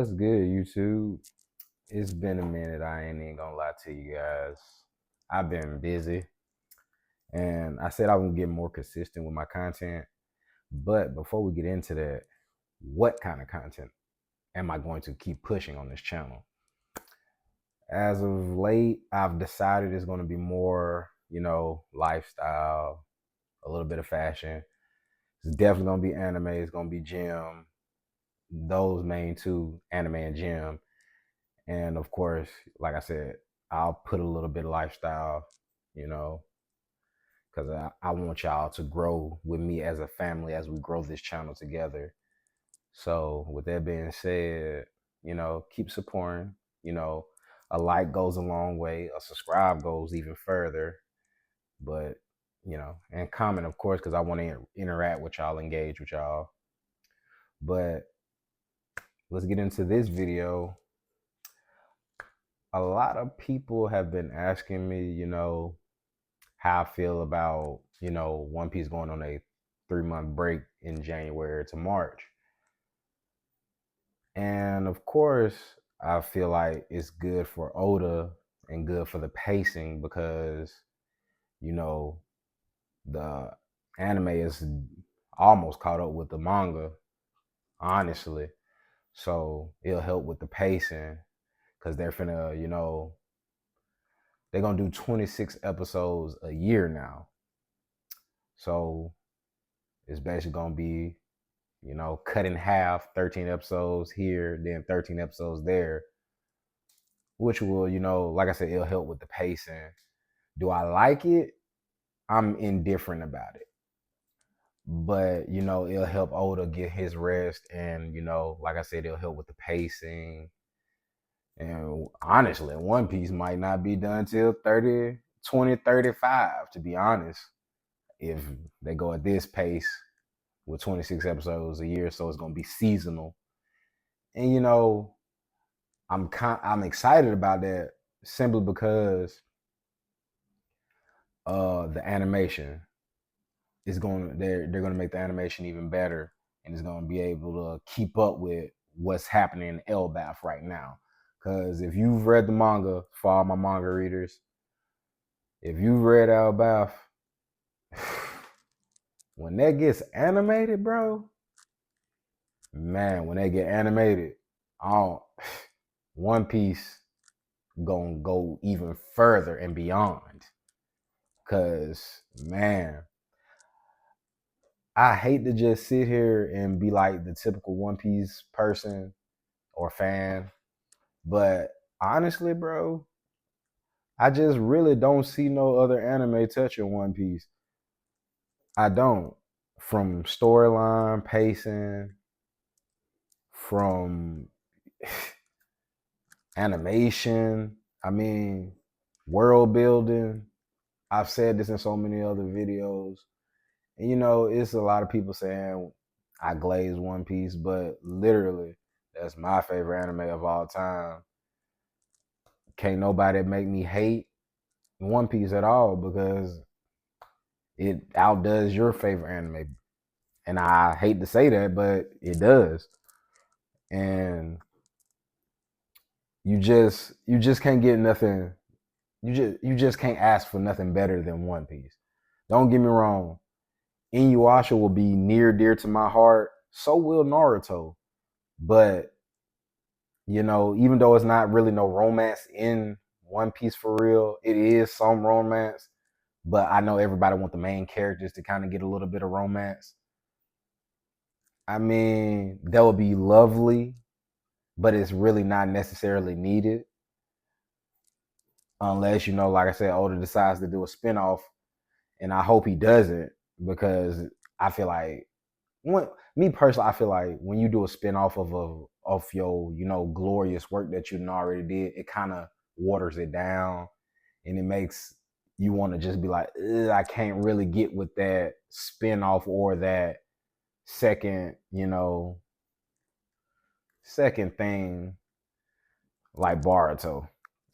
What's good, YouTube? It's been a minute. I ain't even gonna lie to you guys. I've been busy, and I said I would get more consistent with my content. But before we get into that, what kind of content am I going to keep pushing on this channel? As of late, I've decided it's going to be more, lifestyle, a little bit of fashion. It's definitely going to be anime. It's going to be gym. Those main two, anime and gym. And of course, like I said, I'll put a little bit of lifestyle, you know, because I want y'all to grow with me as a family as we grow this channel together. So, with that being said, keep supporting. You know, a like goes a long way, a subscribe goes even further. But, and comment, of course, because I want to interact with y'all, engage with y'all. But let's get into this video. A lot of people have been asking me, how I feel about, One Piece going on a 3-month break in January to March. And of course, I feel like it's good for Oda and good for the pacing because, the anime is almost caught up with the manga, honestly. So it'll help with the pacing because they're finna, they're gonna do 26 episodes a year now. So it's basically gonna be, cut in half, 13 episodes here, then 13 episodes there, which will, like I said, it'll help with the pacing. Do I like it? I'm indifferent about it. But, it'll help Oda get his rest. And, like I said, it'll help with the pacing. And honestly, One Piece might not be done till 2035, to be honest, if they go at this pace with 26 episodes a year. So it's going to be seasonal. And, I'm excited about that simply because the animation is they're going to make the animation even better, and it's going to be able to keep up with what's happening in Elbaf right now. Because if you've read the manga, for all my manga readers, if you've read Elbaf, when that gets animated, bro, man, when they get animated, One Piece gonna go even further and beyond. Cause man, I hate to just sit here and be like the typical One Piece person or fan, but honestly, bro, I just really don't see no other anime touching One Piece. I don't. From storyline, pacing, from animation, I mean, world building. I've said this in so many other videos. And it's a lot of people saying I glaze One Piece, but literally, that's my favorite anime of all time. Can't nobody make me hate One Piece at all because it outdoes your favorite anime. And I hate to say that, but it does. And you just can't get nothing. You just can't ask for nothing better than One Piece. Don't get me wrong. Inuyasha will be near dear to my heart. So will Naruto. But even though it's not really no romance in One Piece for real, it is some romance. But I know everybody want the main characters to kind of get a little bit of romance. I mean, that would be lovely, but it's really not necessarily needed. Unless, like I said, Oda decides to do a spinoff. And I hope he doesn't, because I feel like me personally, I feel like when you do a spinoff of your, glorious work that you already did, it kind of waters it down, and it makes you want to just be like, I can't really get with that spinoff or that second, second thing like Boruto.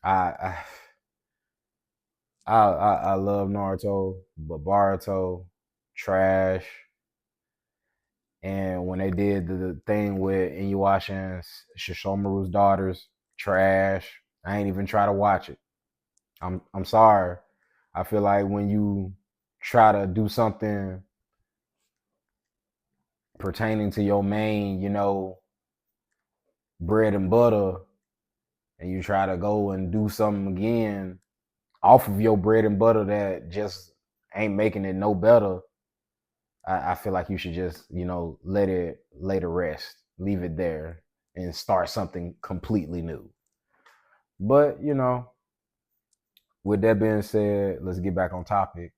I I love Naruto, but Boruto trash. And when they did the thing with Inuyasha and Shishomaru's daughters, trash. I ain't even try to watch it. I'm sorry. I feel like when you try to do something pertaining to your main, bread and butter, and you try to go and do something again off of your bread and butter that just ain't making it no better, I feel like you should just, let it lay to rest, leave it there, and start something completely new. But, with that being said, let's get back on topic.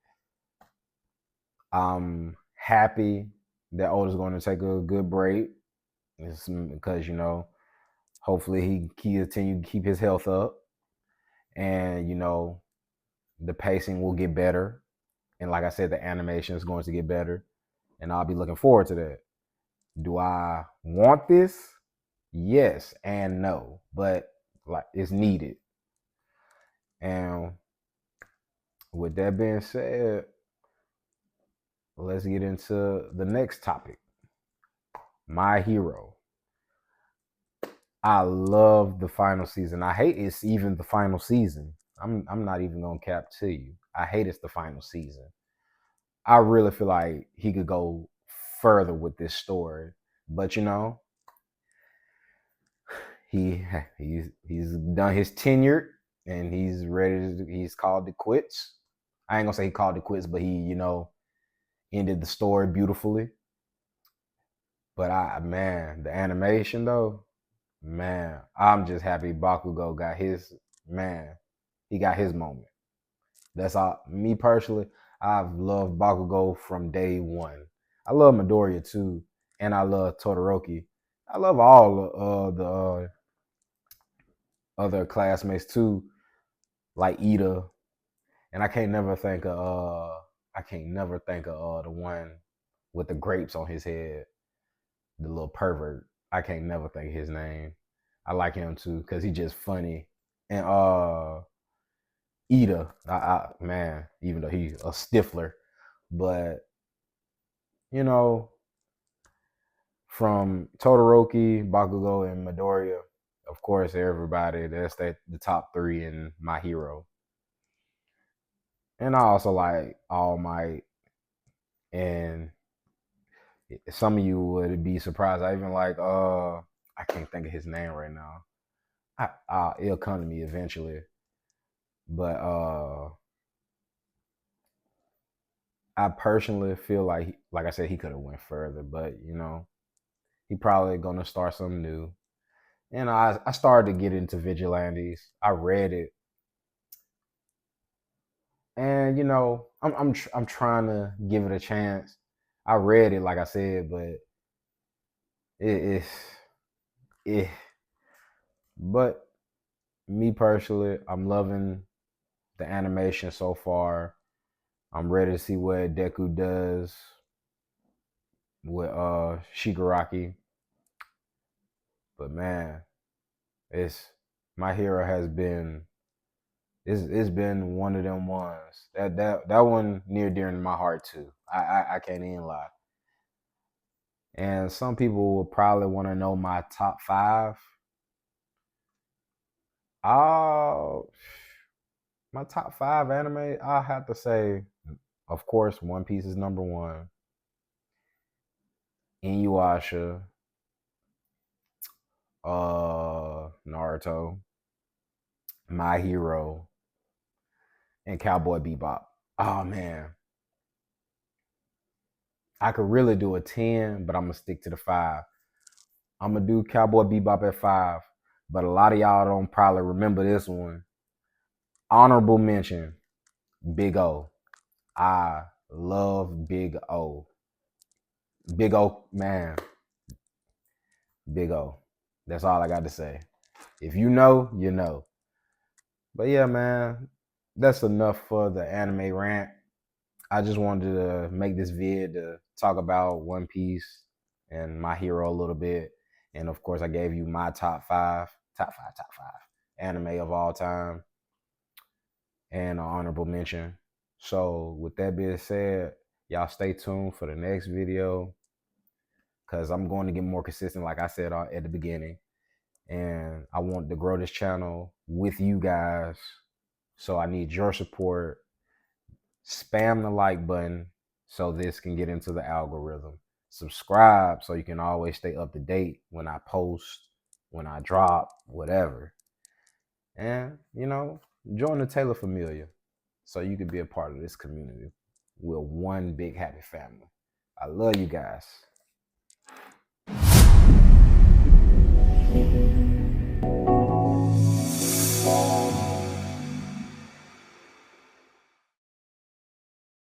I'm happy that Oda's going to take a good break. It's because, hopefully he continue to keep his health up, and, the pacing will get better. And like I said, the animation is going to get better. And I'll be looking forward to that. Do I want this? Yes and no, but like it's needed. And with that being said, let's get into the next topic. My Hero. I love the final season. I hate it's even the final season. I'm not even gonna cap to you. I hate it's the final season. I really feel like he could go further with this story, but he's done his tenure and he's ready. He's called it quits. I ain't gonna say he called it quits, but he ended the story beautifully. But man, the animation though, man, I'm just happy Bakugo got his man. He got his moment. That's all. Me personally, I've loved Bakugo from day one. I love Midoriya too, and I love Todoroki. I love all the other classmates too, like Ida. And I can't never think of the one with the grapes on his head, the little pervert. I can't never think of his name. I like him too because he's just funny. And Ida, man, even though he's a stifler, but you know, from Todoroki, Bakugo, and Midoriya, of course, everybody that's the top three in My Hero. And I also like All Might, and some of you would be surprised. I even like I can't think of his name right now. It'll come to me eventually. But I personally feel like I said, he could have went further, but he probably gonna start something new. And I started to get into Vigilantes. I read it, and I'm trying to give it a chance. I read it like I said, but it's it. But me personally, I'm loving the animation so far. I'm ready to see what Deku does with Shigaraki. But man, it's My Hero has been it's been one of them ones. That one near dear in my heart too. I can't even lie. And some people will probably want to know my top five. Uh my top five anime, I have to say, of course, One Piece is number one. Inuyasha, Naruto, My Hero, and Cowboy Bebop. Oh man, I could really do a 10, but I'm gonna stick to the five. I'm gonna do Cowboy Bebop at five, but a lot of y'all don't probably remember this one. Honorable mention, Big O. I love Big O. Big O, man, Big O. That's all I got to say. If you know, you know. But yeah, man, that's enough for the anime rant. I just wanted to make this vid to talk about One Piece and My Hero a little bit. And of course, I gave you my top five anime of all time, and an honorable mention. So, with that being said, y'all stay tuned for the next video. because I'm going to get more consistent, like I said at the beginning. And I want to grow this channel with you guys. So I need your support. Spam the like button so this can get into the algorithm. Subscribe so you can always stay up to date when I post, when I drop, whatever. And, join the Taylor Familia so you can be a part of this community. We're one big happy family. I love you guys.